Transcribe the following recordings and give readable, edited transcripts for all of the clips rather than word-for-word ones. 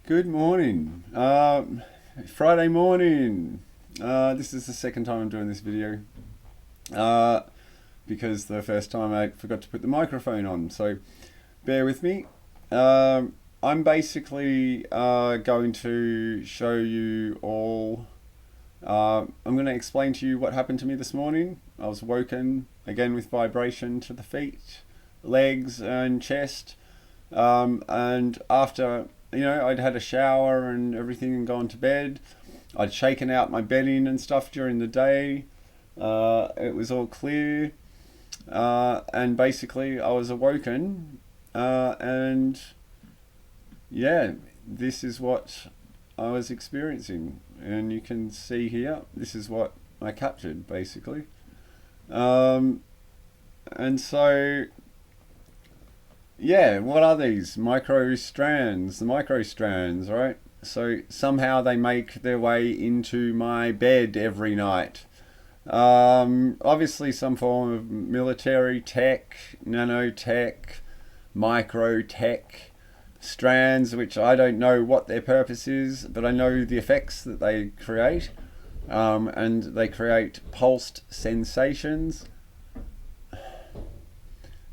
Good morning. Friday morning. This is the second time I'm doing this video because the first time I forgot to put the microphone on, so bear with me. I'm basically going to show you all. I'm going to explain to you what happened to me this morning. I was woken again with vibration to the feet, legs, and chest. And after, I'd had a shower and everything and gone to bed. I'd shaken out my bedding and stuff during the day. It was all clear. And basically I was awoken. And yeah, this is what I was experiencing. And you can see here, this is what I captured basically. And so yeah, what are these? Micro strands, the micro strands, right? So somehow they make their way into my bed every night. Obviously some form of military tech, nanotech, micro tech, strands, which I don't know what their purpose is, but I know the effects that they create. And they create pulsed sensations.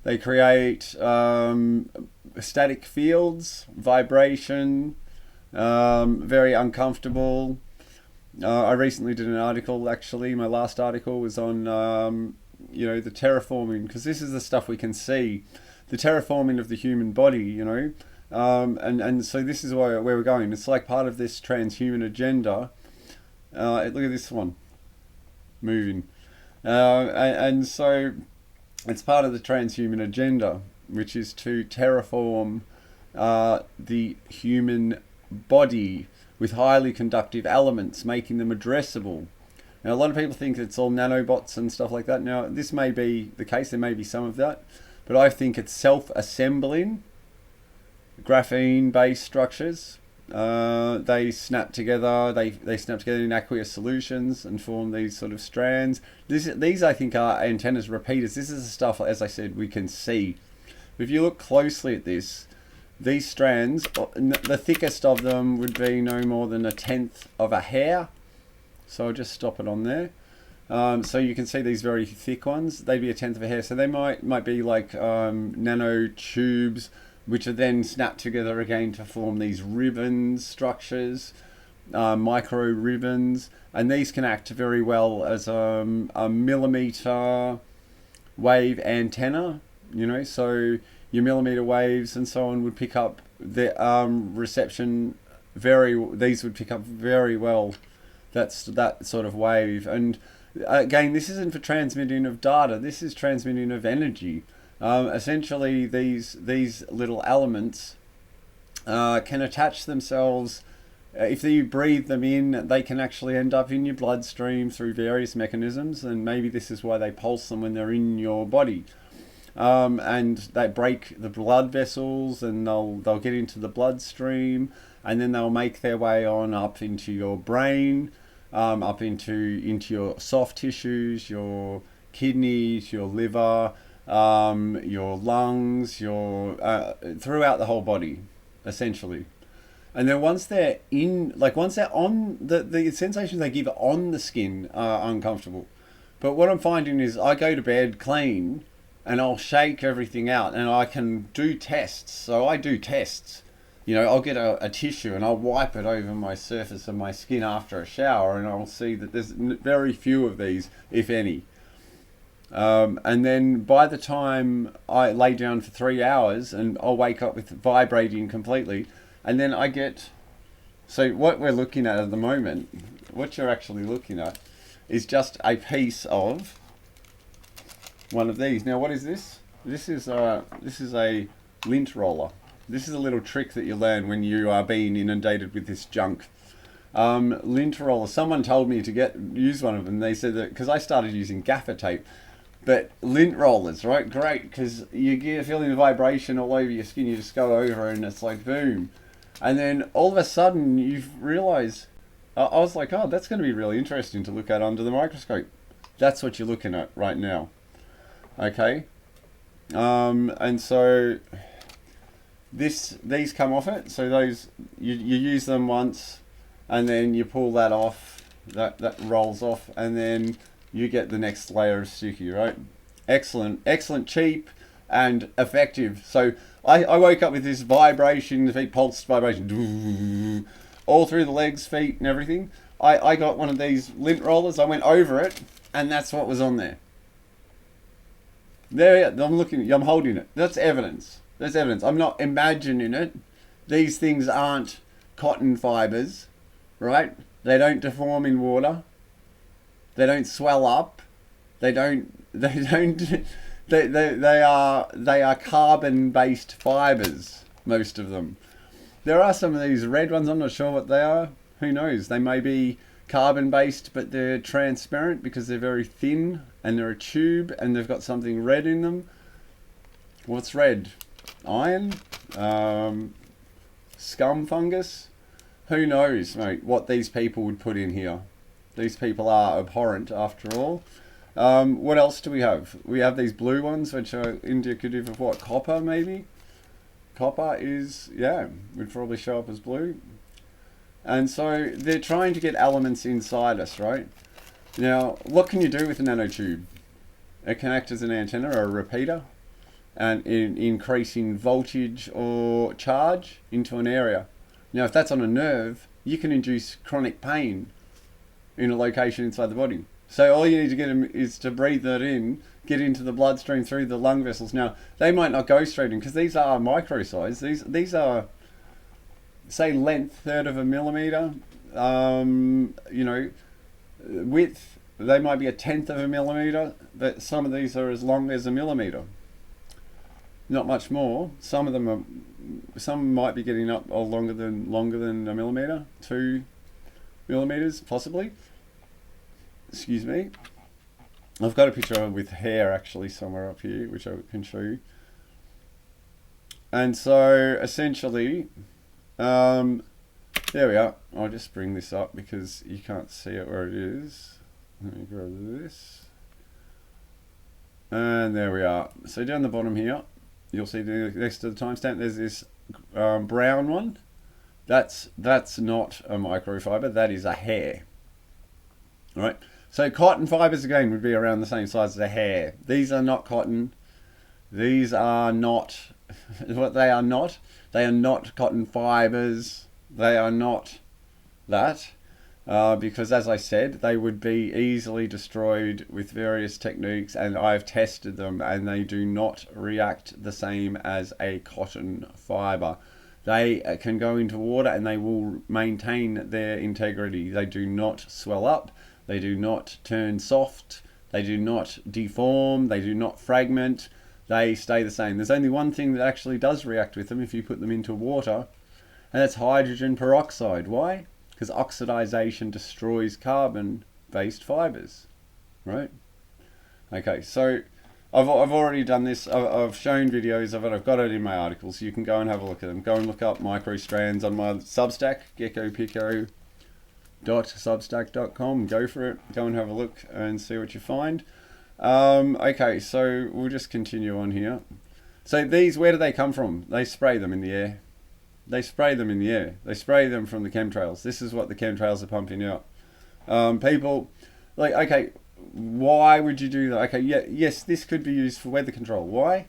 They create static fields, vibration, very uncomfortable. I recently did an article, actually, my last article was on, the terraforming, because this is the stuff we can see, the terraforming of the human body, and so this is where we're going. It's like part of this transhuman agenda. Look at this one, moving. And so it's part of the transhuman agenda, which is to terraform the human body with highly conductive elements, making them addressable. Now, a lot of people think it's all nanobots and stuff like that. Now, this may be the case, there may be some of that, but I think it's self-assembling graphene-based structures. They snap together. They snap together in aqueous solutions and form these sort of strands. These I think are antennas repeaters. This is the stuff, as I said, we can see. If you look closely at this, these strands, the thickest of them would be no more than 1/10 of a hair. So I'll just stop it on there. So you can see these very thick ones. They'd be 1/10 of a hair. So they might be like nanotubes, which are then snapped together again to form these ribbon structures, micro ribbons, and these can act very well as a millimeter wave antenna. So your millimeter waves and so on would pick up the reception these would pick up very well. That's that sort of wave. And again, this isn't for transmitting of data. This is transmitting of energy. Essentially, these little elements can attach themselves. If you breathe them in, they can actually end up in your bloodstream through various mechanisms, and maybe this is why they pulse them when they're in your body. And they break the blood vessels, and they'll get into the bloodstream, and then they'll make their way on up into your brain, up into your soft tissues, your kidneys, your liver, your lungs, throughout the whole body, essentially. And then once they're on, the sensations they give on the skin are uncomfortable. But what I'm finding is I go to bed clean and I'll shake everything out and I can do tests. So I do tests. I'll get a tissue and I'll wipe it over my surface of my skin after a shower, and I'll see that there's very few of these, if any. And then by the time I lay down for 3 hours, and I'll wake up with vibrating completely, and then I get... So what we're looking at the moment, what you're actually looking at, is just a piece of one of these. Now, what is this? This is a lint roller. This is a little trick that you learn when you are being inundated with this junk. Lint roller. Someone told me to use one of them. They said that because I started using gaffer tape. But lint rollers, right? Great, because you get feeling the vibration all over your skin. You just go over and it's like boom. And then all of a sudden you realise, I was like, oh, that's going to be really interesting to look at under the microscope. That's what you're looking at right now. Okay? And so these come off it. So those you use them once, and then you pull that off. That rolls off, and then you get the next layer of sticky, right? Excellent, cheap and effective. So I woke up with this vibration, the feet pulsed vibration, all through the legs, feet, and everything. I got one of these lint rollers. I went over it, and that's what was on there. There, I'm holding it. That's evidence. I'm not imagining it. These things aren't cotton fibers, right? They don't deform in water. They don't swell up. They are carbon-based fibers, most of them. There are some of these red ones, I'm not sure what they are. Who knows? They may be carbon-based, but they're transparent because they're very thin and they're a tube and they've got something red in them. What's red? Iron? Scum fungus? Who knows, mate, what these people would put in here. These people are abhorrent, after all. What else do we have? We have these blue ones, which are indicative of what? Copper, maybe? Copper is, yeah, would probably show up as blue. And so they're trying to get elements inside us, right? Now, what can you do with a nanotube? It can act as an antenna or a repeater, and in increasing voltage or charge into an area. Now, if that's on a nerve, you can induce chronic pain in a location inside the body. So all you need to get is to breathe that in, get into the bloodstream through the lung vessels. Now, they might not go straight in because these are micro size. These are, say, length, third of a millimeter. Width, they might be a tenth of a millimeter. But some of these are as long as a millimeter. Not much more. Some of them are. Some might be getting up longer than a millimeter, 2 millimeters possibly. Excuse me. I've got a picture with hair actually somewhere up here, which I can show you. And so essentially, there we are. I'll just bring this up because you can't see it where it is. Let me grab this. And there we are. So down the bottom here, you'll see next to the timestamp, there's this brown one. That's not a microfiber. That is a hair. All right. So cotton fibers again would be around the same size as a hair. These are not cotton. These are not what they are not. They are not cotton fibers. They are not that. Because as I said, they would be easily destroyed with various techniques, and I've tested them and they do not react the same as a cotton fiber. They can go into water and they will maintain their integrity. They do not swell up, they do not turn soft, they do not deform, they do not fragment, they stay the same. There's only one thing that actually does react with them if you put them into water, and that's hydrogen peroxide. Why? Because oxidization destroys carbon-based fibers, right? Okay, so I've already done this. I've shown videos of it. I've got it in my articles, so you can go and have a look at them. Go and look up micro strands on my Substack, geckopico.substack.com. Go for it. Go and have a look and see what you find. Okay, so we'll just continue on here. So these, where do they come from? They spray them in the air. They spray them in the air. They spray them from the chemtrails. This is what the chemtrails are pumping out. People, like, okay, why would you do that? Okay, yeah, yes, this could be used for weather control. Why?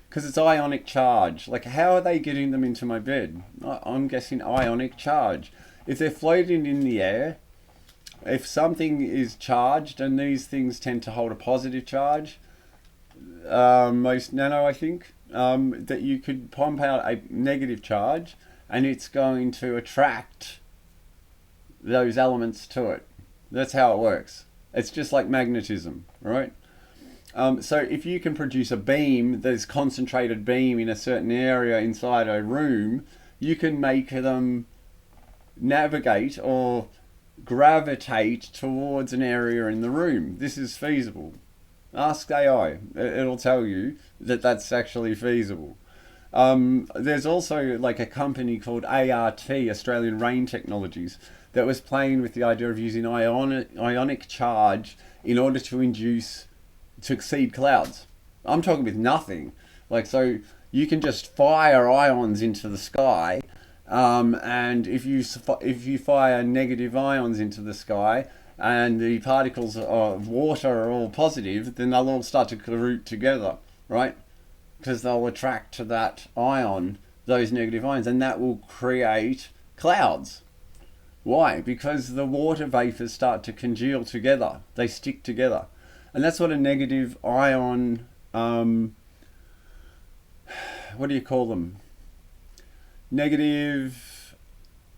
Because it's ionic charge. Like, how are they getting them into my bed? I'm guessing ionic charge. If they're floating in the air, if something is charged, and these things tend to hold a positive charge, most nano, I think, that you could pump out a negative charge and it's going to attract those elements to it. That's how it works. It's just like magnetism, right? So if you can produce a beam, there's concentrated beam in a certain area inside a room, you can make them navigate or gravitate towards an area in the room. This is feasible. Ask AI. It'll tell you that that's actually feasible. There's also like a company called ART, Australian Rain Technologies, that was playing with the idea of using ionic charge in order to seed clouds. I'm talking with nothing. Like, so you can just fire ions into the sky, and if you fire negative ions into the sky, and the particles of water are all positive, then they'll all start to group together, right? Because they'll attract to that ion those negative ions, and that will create clouds. Why? Because the water vapors start to congeal together. They stick together. And that's what a negative ion, what do you call them? Negative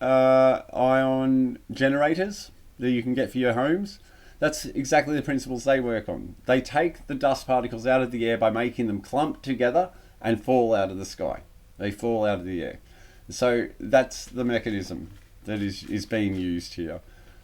ion generators that you can get for your homes. That's exactly the principles they work on. They take the dust particles out of the air by making them clump together and fall out of the sky. They fall out of the air. So that's the mechanism that is being used here.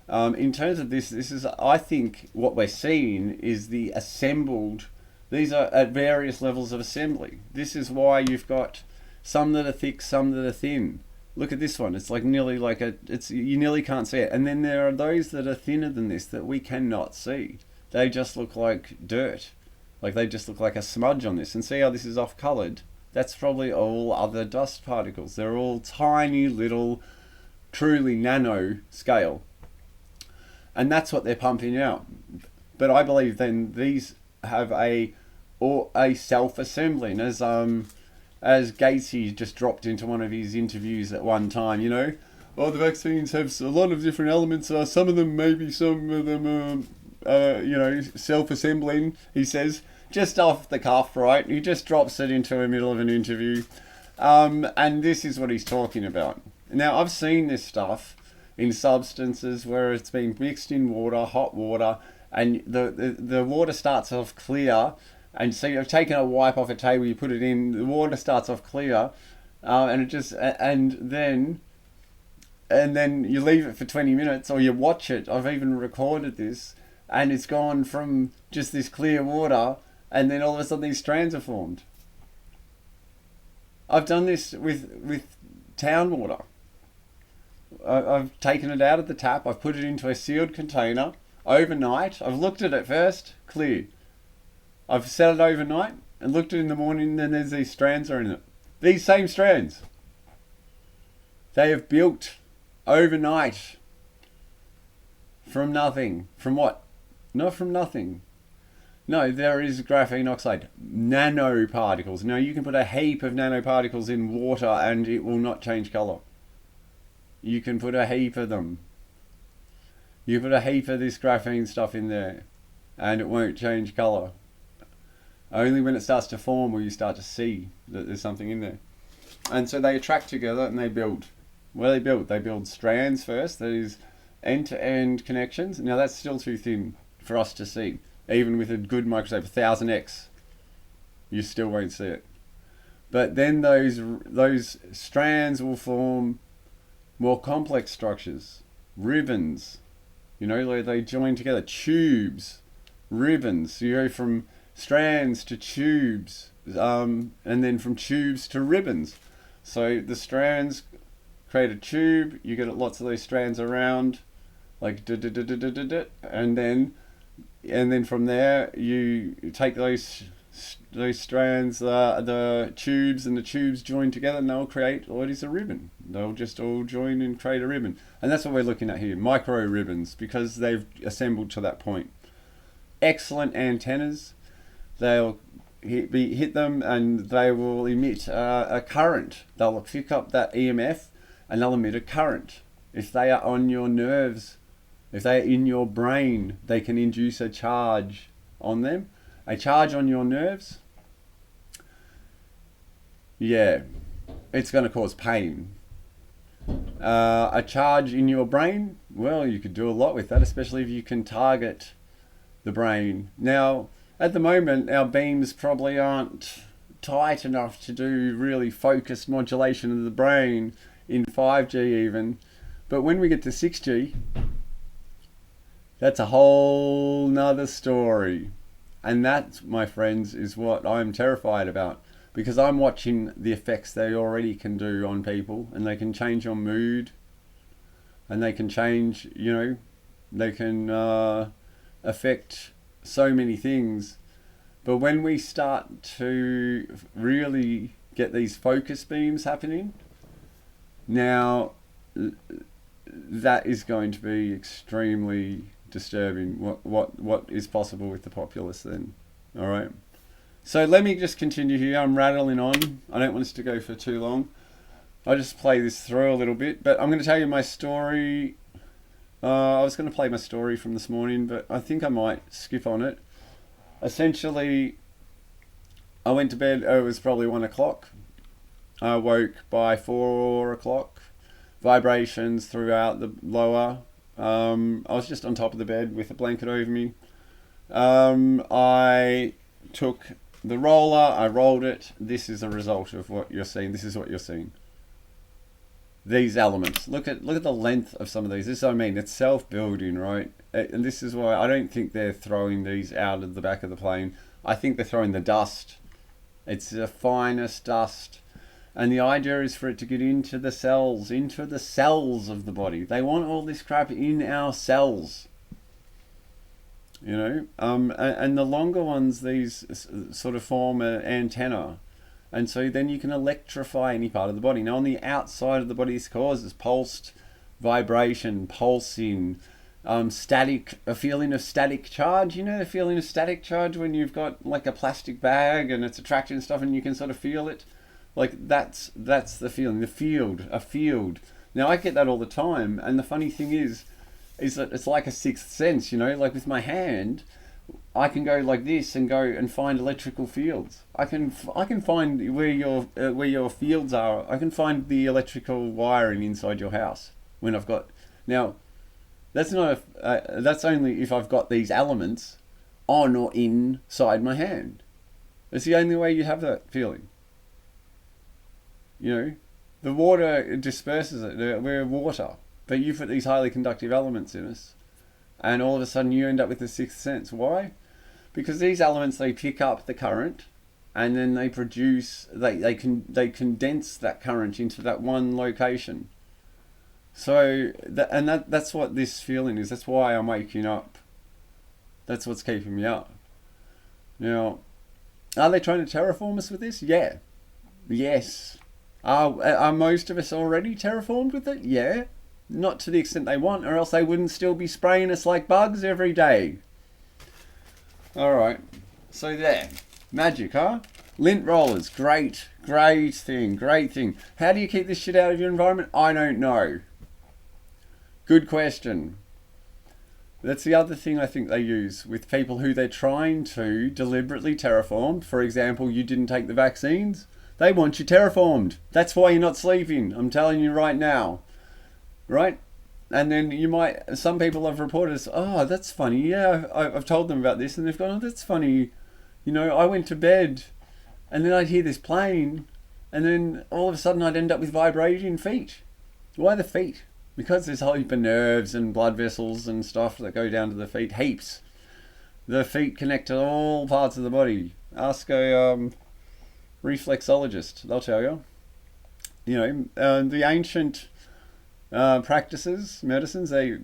In terms of this is, I think, what we're seeing is the assembled. These are at various levels of assembly. This is why you've got some that are thick, some that are thin. Look at this one. It's like nearly like you nearly can't see it. And then there are those that are thinner than this that we cannot see. They just look like dirt. Like they just look like a smudge on this. And see how this is off colored? That's probably all other dust particles. They're all tiny little, truly nano scale. And that's what they're pumping out. But I believe then these have a self-assembling, as Gatesy just dropped into one of his interviews at one time, the vaccines have a lot of different elements. Some of them self-assembling, he says, just off the cuff, right? He just drops it into the middle of an interview. And this is what he's talking about. Now, I've seen this stuff in substances where it's been mixed in water, hot water, and the water starts off clear. And so you've taken a wipe off a table, you put it in, the water starts off clear, and then you leave it for 20 minutes, or you watch it. I've even recorded this, and it's gone from just this clear water, and then all of a sudden these strands are formed. I've done this with town water. I've taken it out of the tap, I've put it into a sealed container overnight. I've looked at it first, clear. I've set it overnight and looked at it in the morning, and then there's these strands are in it. These same strands. They have built overnight from nothing. From what? Not from nothing. No, there is graphene oxide. Nanoparticles. Now you can put a heap of nanoparticles in water and it will not change colour. You can put a heap of them. You put a heap of this graphene stuff in there and it won't change colour. Only when it starts to form will you start to see that there's something in there. And so they attract together and they build. What do they build? They build strands first, that is end-to-end connections. Now that's still too thin for us to see. Even with a good microscope, 1000x, you still won't see it. But then those strands will form more complex structures. Ribbons, they join together. Tubes, ribbons. So you go from strands to tubes, and then from tubes to ribbons. So the strands create a tube, you get lots of those strands around, like and then from there you take those strands, the tubes and the tubes join together, and they'll create what is a ribbon. They'll just all join and create a ribbon. And that's what we're looking at here, micro ribbons, because they've assembled to that point. Excellent antennas. They'll hit them and they will emit a current. They'll pick up that EMF and they'll emit a current. If they are on your nerves, if they are in your brain, they can induce a charge on them. A charge on your nerves, it's going to cause pain. A charge in your brain, well, you could do a lot with that, especially if you can target the brain. Now, at the moment, our beams probably aren't tight enough to do really focused modulation of the brain in 5G even. But when we get to 6G, that's a whole nother story. And that, my friends, is what I'm terrified about. Because I'm watching the effects they already can do on people. And they can change your mood. And they can change, they can affect so many things. But when we start to really get these focus beams happening. Now, that is going to be extremely disturbing. What is possible with the populace then? All right. So let me just continue here. I'm rattling on. I don't want us to go for too long. I'll just play this through a little bit, but I'm going to tell you my story. I was going to play my story from this morning, but I think I might skip on it. Essentially, I went to bed. It was probably 1 o'clock. I woke by 4 o'clock. Vibrations throughout the lower. I was just on top of the bed with a blanket over me. I took the roller. I rolled it. This is a result of what you're seeing. This is what you're seeing. These elements. Look at the length of some of these. This is what I mean. It's self-building, right? And this is why I don't think they're throwing these out of the back of the plane. I think they're throwing the dust. It's the finest dust. And the idea is for it to get into the cells of the body. They want all this crap in our cells. You know? And the longer ones, these sort of form an antenna. And so then you can electrify any part of the body. Now on the outside of the body, this causes pulsed vibration, pulsing, static, a feeling of static charge. You know the feeling of static charge when you've got like a plastic bag and it's attracting stuff and you can sort of feel it? Like that's the feeling, the field, a field. Now I get that all the time, and the funny thing is that it's like a sixth sense, you know, like with my hand, I can go like this and go and find electrical fields. I can find where your fields are. I can find the electrical wiring inside your house when I've got. Now, that's not that's only if I've got these elements on or inside my hand. It's the only way you have that feeling. You know, the water disperses it. We're water, but you put these highly conductive elements in us, and all of a sudden you end up with a sixth sense. Why? Because these elements, they pick up the current, and then they produce. They condense that current into that one location. So that's what this feeling is. That's why I'm waking up. That's what's keeping me up. Now, are they trying to terraform us with this? Yeah. Yes. Are most of us already terraformed with it? Yeah. Not to the extent they want, or else they wouldn't still be spraying us like bugs every day. Alright. So there. Magic, huh? Lint rollers. Great. Great thing. Great thing. How do you keep this shit out of your environment? I don't know. Good question. That's the other thing I think they use with people who they're trying to deliberately terraform. For example, you didn't take the vaccines. They want you terraformed. That's why you're not sleeping. I'm telling you right now. Right? And then some people have reported, oh, that's funny. Yeah, I've told them about this and they've gone, oh, that's funny. You know, I went to bed and then I'd hear this plane and then all of a sudden I'd end up with vibrating feet. Why the feet? Because there's a whole heap of nerves and blood vessels and stuff that go down to the feet. Heaps. The feet connect to all parts of the body. Ask a reflexologist. They'll tell you. You know, the ancient practices, medicines, they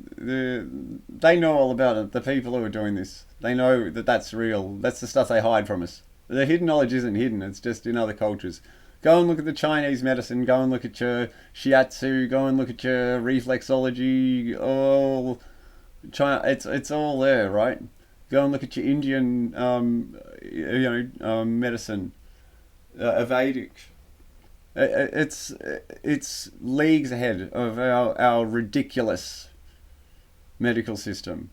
know all about it. The people who are doing this, they know that that's real. That's the stuff they hide from us. The hidden knowledge isn't hidden. It's just in other cultures. Go and look at the Chinese medicine. Go and look at your shiatsu. Go and look at your reflexology. All China. It's all there, right? Go and look at your Indian, medicine, Vedic. It's leagues ahead of our ridiculous medical system,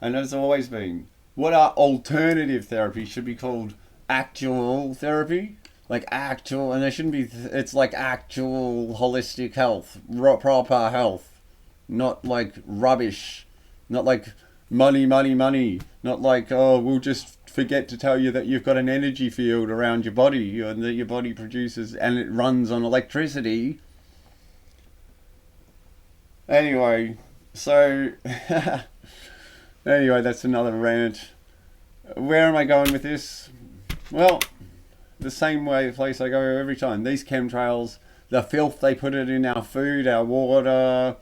and it's always been. What are alternative therapies should be called actual therapy, like actual, and they shouldn't be. It's like actual holistic health, proper health, not like rubbish, not like money, not like, oh, we'll just forget to tell you that you've got an energy field around your body and that your body produces and it runs on electricity. Anyway, so anyway, that's another rant. Where am I going with this? Well, the same place I go every time. These chemtrails, the filth, they put it in our food, our water,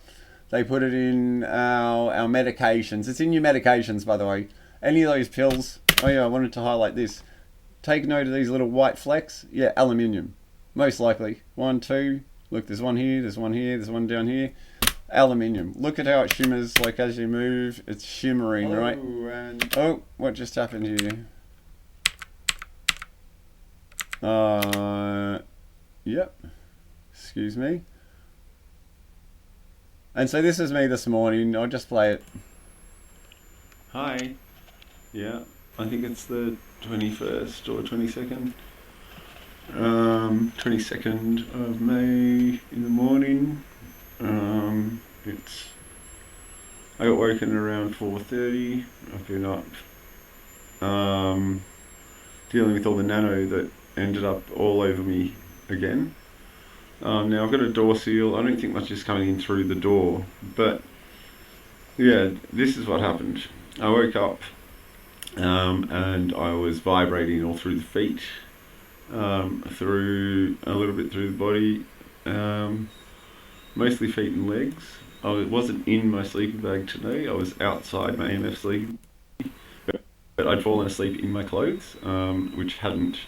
they put it in our medications. It's in your medications, by the way. Any of those pills. Oh yeah, I wanted to highlight this. Take note of these little white flecks. Yeah, aluminium. most likely. 1, 2. Look, there's one here, there's one here, there's one down here. Aluminium. Look at how it shimmers, like as you move, it's shimmering, right? And Oh, what just happened here? Yep. Excuse me. And so this is me this morning. I'll just play it. hi. Yeah, I think it's the 21st or 22nd. 22nd of May in the morning. I got woken around 4:30. I've been up dealing with all the nano that ended up all over me again. Now I've got a door seal. I don't think much is coming in through the door, but yeah, this is what happened. I woke up and I was vibrating all through the feet, through a little bit through the body, mostly feet and legs. I wasn't in my sleeping bag today. I was outside my EMF sleeping, but I'd fallen asleep in my clothes, which hadn't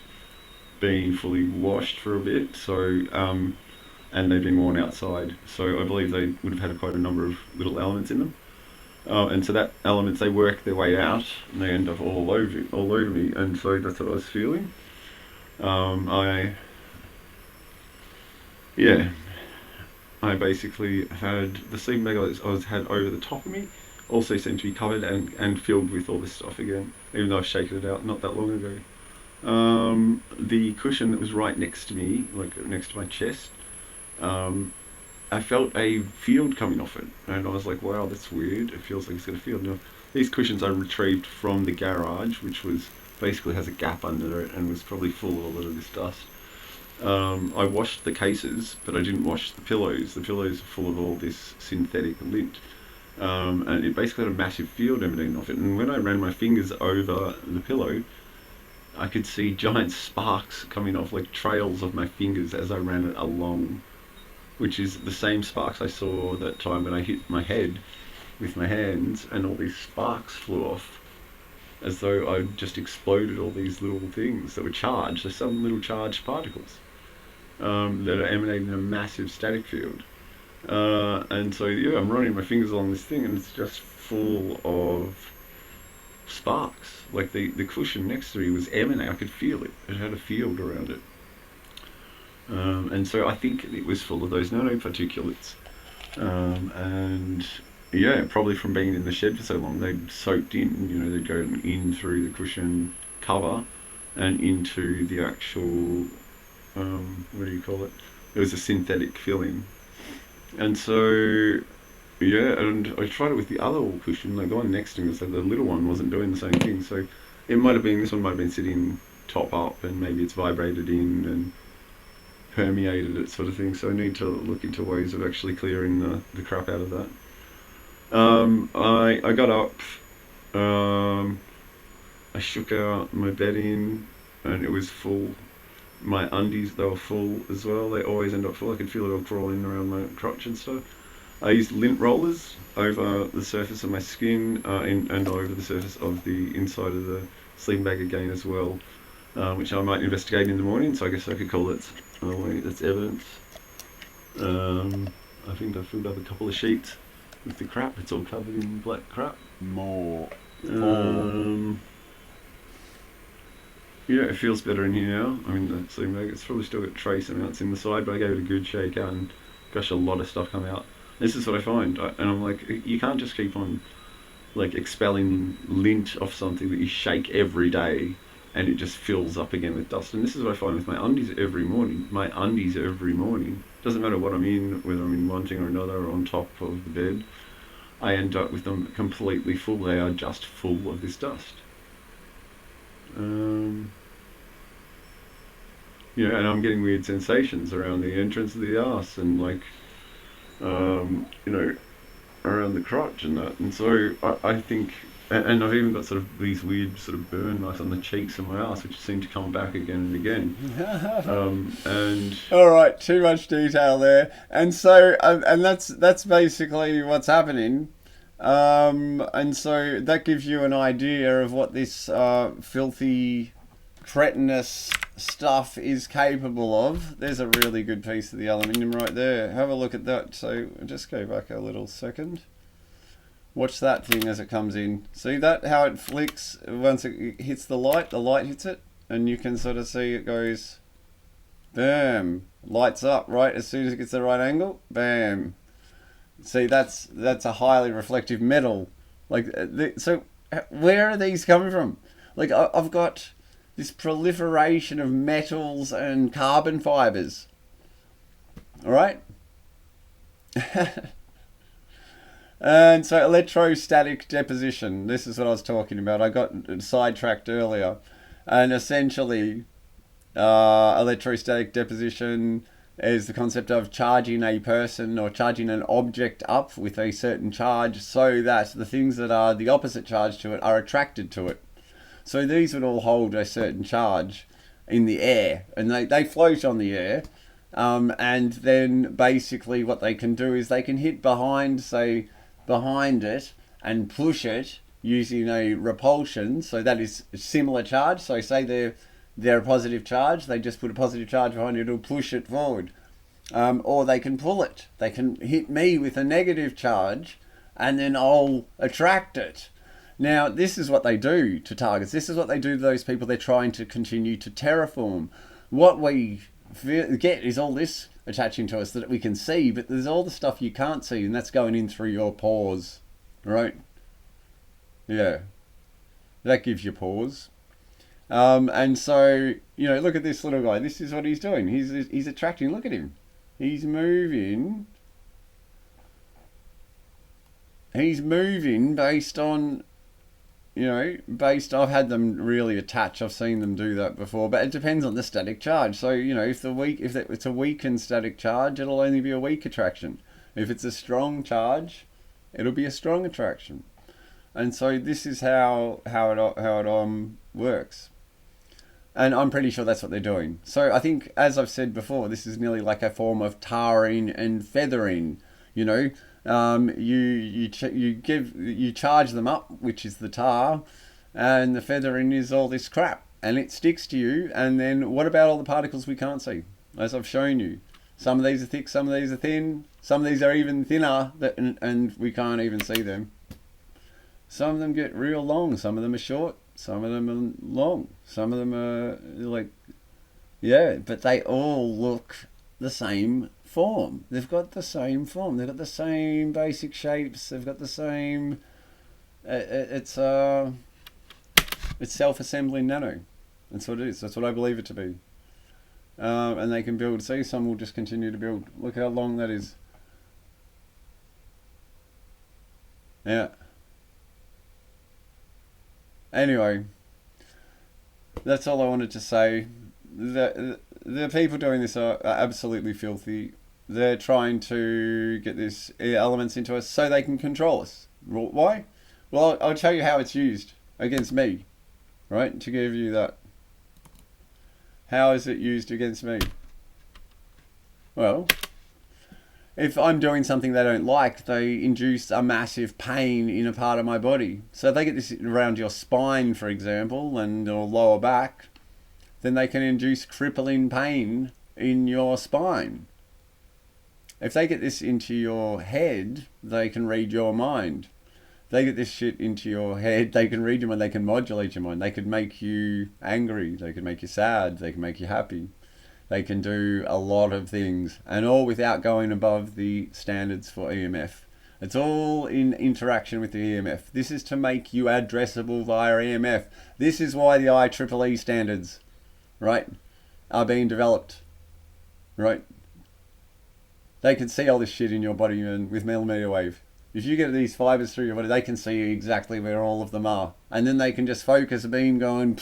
been fully washed for a bit. So, and they'd been worn outside. So I believe they would have had quite a number of little elements in them. And so that elements, they work their way out and they end up all over me. And so that's what I was feeling. I basically had the sleeping bag I had over the top of me also seemed to be covered and filled with all this stuff again, even though I've shaken it out not that long ago. The cushion that was right next to me, like next to my chest, I felt a field coming off it, and I was like, wow, that's weird. It feels like it's got a field. Now, these cushions I retrieved from the garage, which was basically has a gap under it and was probably full of a lot of this dust. I washed the cases, but I didn't wash the pillows. The pillows are full of all this synthetic lint. And it basically had a massive field emanating off it. And when I ran my fingers over the pillow, I could see giant sparks coming off, like trails of my fingers as I ran it along, which is the same sparks I saw that time when I hit my head with my hands and all these sparks flew off, as though I'd just exploded all these little things that were charged. There's some little charged particles that are emanating in a massive static field. And so yeah, I'm running my fingers along this thing and it's just full of sparks. Like the cushion next to me was emanating. I could feel it. It had a field around it. And so I think it was full of those nanoparticulates. And yeah, probably from being in the shed for so long, they'd soaked in, they'd go in through the cushion cover and into the actual, what do you call it? It was a synthetic filling. And so, yeah, and I tried it with the other cushion, like the one next to me, so the little one wasn't doing the same thing. So it might have been, this one might have been sitting top up and maybe it's vibrated in and permeated it sort of thing. So I need to look into ways of actually clearing the crap out of that. I got up, I shook out my bedding and it was full. My undies, they were full as well. They always end up full. I could feel it all crawling around my crotch and stuff. I used lint rollers over the surface of my skin and over the surface of the inside of the sleeping bag again as well, which I might investigate in the morning. So I guess I could call it, oh wait, that's evidence. I think I filled up a couple of sheets with the crap. It's all covered in black crap. More. Yeah, it feels better in here now. I mean, the sleeping bag, it's probably still got trace amounts in the side, but I gave it a good shake out and gosh, a lot of stuff come out. This is what I find, and I'm like, you can't just keep on like expelling lint off something that you shake every day and it just fills up again with dust. And this is what I find with my undies every morning. My undies every morning. Doesn't matter what I'm in, whether I'm in one thing or another or on top of the bed, I end up with them completely full. They are just full of this dust. Yeah, and I'm getting weird sensations around the entrance of the arse and like, around the crotch and that. And so I think, and I've even got sort of these weird sort of burn marks on the cheeks of my arse, which seem to come back again and again. And all right, too much detail there. And so, and that's basically what's happening. And so that gives you an idea of what this filthy cretinous stuff is capable of. There's a really good piece of the aluminium right there. Have a look at that. So just go back a little second. Watch that thing as it comes in. See that? How it flicks once it hits the light hits it, and you can sort of see it goes, bam, lights up right as soon as it gets the right angle, bam. See, that's a highly reflective metal. Like, so where are these coming from? Like, I've got this proliferation of metals and carbon fibers. All right? And so electrostatic deposition, this is what I was talking about. I got sidetracked earlier. And essentially, electrostatic deposition is the concept of charging a person or charging an object up with a certain charge so that the things that are the opposite charge to it are attracted to it. So these would all hold a certain charge in the air, and they float on the air. And then basically what they can do is they can hit behind it and push it using a repulsion. So that is a similar charge. So say they're a positive charge, they just put a positive charge behind it, it'll push it forward. Or they can pull it. They can hit me with a negative charge and then I'll attract it. Now, this is what they do to targets. This is what they do to those people they're trying to continue to terraform. What we get is all this attaching to us that we can see, but there's all the stuff you can't see, and that's going in through your pores, right? Yeah, that gives you pores. And so, you know, look at this little guy. This is what he's doing. He's attracting. Look at him. He's moving. He's moving based on, you know, I've had them really attach. I've seen them do that before, but it depends on the static charge. So, you know, if it's a weakened static charge, it'll only be a weak attraction. If it's a strong charge, it'll be a strong attraction. And so this is how it works. And I'm pretty sure that's what they're doing. So I think, as I've said before, this is nearly like a form of tarring and feathering. You know, you charge them up, which is the tar, and the feathering is all this crap, and it sticks to you. And then what about all the particles we can't see? As I've shown you, some of these are thick, some of these are thin, some of these are even thinner, and we can't even see them. Some of them get real long, some of them are short, some of them are long, some of them are like, yeah, but they all look the same form. They've got the same form. They've got the same basic shapes. They've got the same. It's self-assembling nano. That's what it is. That's what I believe it to be. And they can build. See, some will just continue to build. Look how long that is. Yeah. Anyway, that's all I wanted to say. The people doing this are absolutely filthy. They're trying to get these elements into us so they can control us. Why? Well, I'll tell you how it's used against me, right? To give you that. How is it used against me? Well, if I'm doing something they don't like, they induce a massive pain in a part of my body. So if they get this around your spine, for example, and your lower back, then they can induce crippling pain in your spine. If they get this into your head, they can read your mind. If they get this shit into your head, they can read your mind, they can modulate your mind. They could make you angry, they could make you sad, they can make you happy. They can do a lot of things, and all without going above the standards for EMF. It's all in interaction with the EMF. This is to make you addressable via EMF. This is why the IEEE standards, right, are being developed, right? They can see all this shit in your body with millimeter wave. If you get these fibers through your body, they can see exactly where all of them are. And then they can just focus a beam going,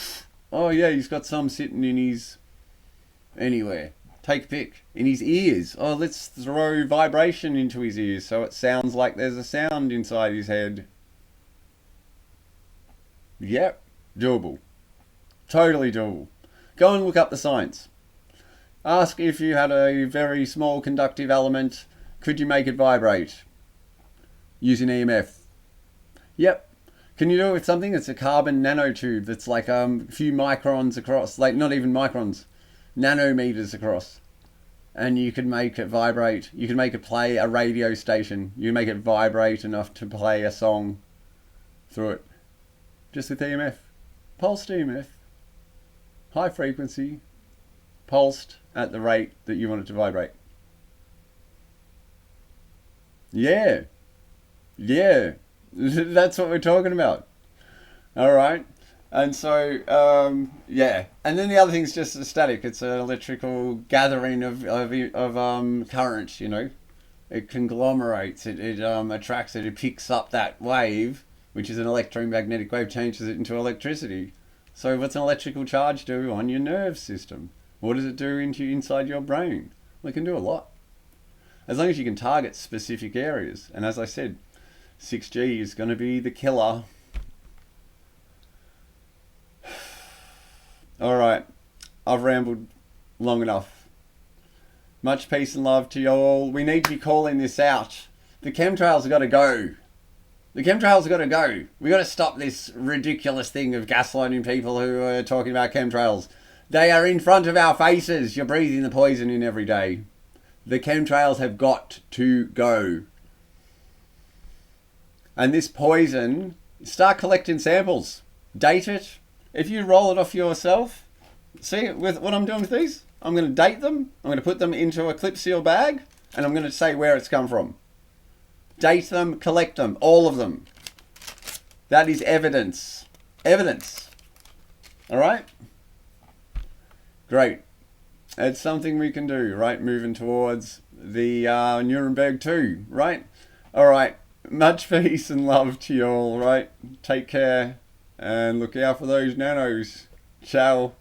oh yeah, he's got some sitting in his anywhere. Take a pick. In his ears. Oh, let's throw vibration into his ears so it sounds like there's a sound inside his head. Yep, doable. Totally doable. Go and look up the science. Ask if you had a very small conductive element, could you make it vibrate using EMF? Yep. Can you do it with something? It's a carbon nanotube that's like a few microns across, like not even microns, nanometers across. And you can make it vibrate. You can make it play a radio station. You can make it vibrate enough to play a song through it. Just with EMF. Pulsed EMF. High frequency. Pulsed at the rate that you want it to vibrate. Yeah. Yeah. That's what we're talking about. Alright. And so, yeah. And then the other thing's just a static. It's an electrical gathering of current, you know. It conglomerates. It attracts it. It picks up that wave, which is an electromagnetic wave, changes it into electricity. So what's an electrical charge do on your nerve system? What does it do inside your brain? Well, it can do a lot. As long as you can target specific areas. And as I said, 6G is going to be the killer. Alright, I've rambled long enough. Much peace and love to you all. We need to be calling this out. The chemtrails have got to go. The chemtrails have got to go. We've got to stop this ridiculous thing of gaslighting people who are talking about chemtrails. They are in front of our faces. You're breathing the poison in every day. The chemtrails have got to go. And this poison, start collecting samples. Date it. If you roll it off yourself, see with what I'm doing with these? I'm going to date them. I'm going to put them into a clip seal bag. And I'm going to say where it's come from. Date them, collect them, all of them. That is evidence. Evidence. Alright? Great. It's something we can do, right? Moving towards the Nuremberg 2, right? Alright. Much peace and love to you all, right? Take care and look out for those nanos. Ciao.